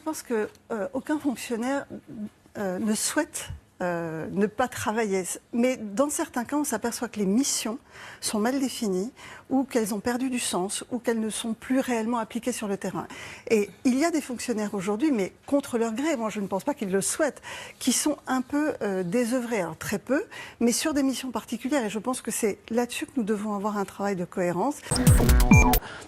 pense que aucun fonctionnaire ne souhaite ne pas travailler. Mais dans certains cas, on s'aperçoit que les missions sont mal définies ou qu'elles ont perdu du sens ou qu'elles ne sont plus réellement appliquées sur le terrain. Et il y a des fonctionnaires aujourd'hui, mais contre leur gré, moi je ne pense pas qu'ils le souhaitent, qui sont un peu désœuvrés, alors très peu, mais sur des missions particulières. Et je pense que c'est là-dessus que nous devons avoir un travail de cohérence.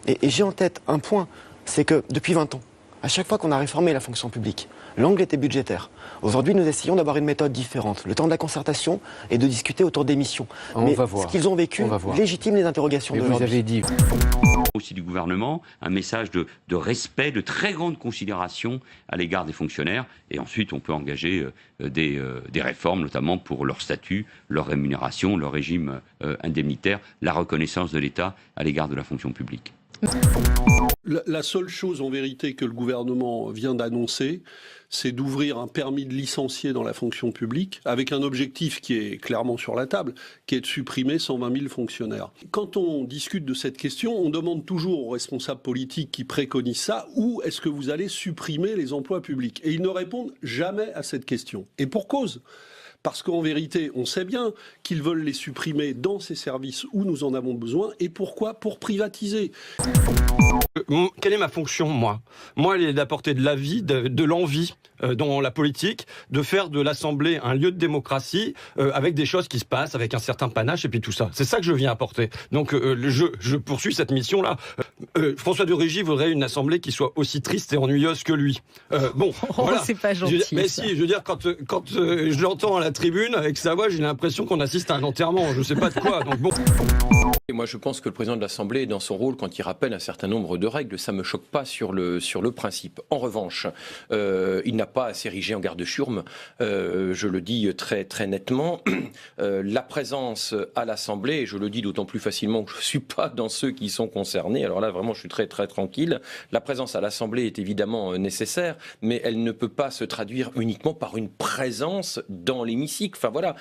Et j'ai en tête un point, c'est que depuis 20 ans, à chaque fois qu'on a réformé la fonction publique, l'angle était budgétaire. Aujourd'hui, nous essayons d'avoir une méthode différente. Le temps de la concertation et de discuter autour des missions. Mais ce qu'ils ont vécu légitime les interrogations d'aujourd'hui. Vous avez dit aussi du gouvernement un message de respect, de très grande considération à l'égard des fonctionnaires. Et ensuite, on peut engager des réformes, notamment pour leur statut, leur rémunération, leur régime indemnitaire, la reconnaissance de l'État à l'égard de la fonction publique. La seule chose en vérité que le gouvernement vient d'annoncer, c'est d'ouvrir un permis de licencier dans la fonction publique avec un objectif qui est clairement sur la table, qui est de supprimer 120 000 fonctionnaires. Quand on discute de cette question, on demande toujours aux responsables politiques qui préconisent ça, où est-ce que vous allez supprimer les emplois publics? Et ils ne répondent jamais à cette question. Et pour cause. Parce qu'en vérité, on sait bien qu'ils veulent les supprimer dans ces services où nous en avons besoin. Et pourquoi? Pour privatiser. Quelle est ma fonction, moi? Moi, elle est d'apporter de la vie, de l'envie dans la politique, de faire de l'Assemblée un lieu de démocratie avec des choses qui se passent, avec un certain panache et puis tout ça. C'est ça que je viens apporter. Donc je poursuis cette mission-là. François de Rugy voudrait une Assemblée qui soit aussi triste et ennuyeuse que lui. Voilà. C'est pas gentil. Mais si, je veux dire, quand je l'entends à la tribune avec sa voix, j'ai l'impression qu'on assiste à un enterrement. Je sais pas de quoi. Donc bon. Et moi, je pense que le président de l'Assemblée est dans son rôle quand il rappelle un certain nombre de règles. Ça ne me choque pas sur le principe. En revanche, il n'a pas à s'ériger en garde-chiourme. Je le dis très, très nettement. La présence à l'Assemblée, et je le dis d'autant plus facilement que je ne suis pas dans ceux qui sont concernés. Alors là, vraiment, je suis très, très tranquille. La présence à l'Assemblée est évidemment nécessaire, mais elle ne peut pas se traduire uniquement par une présence dans l'hémicycle. Enfin, voilà.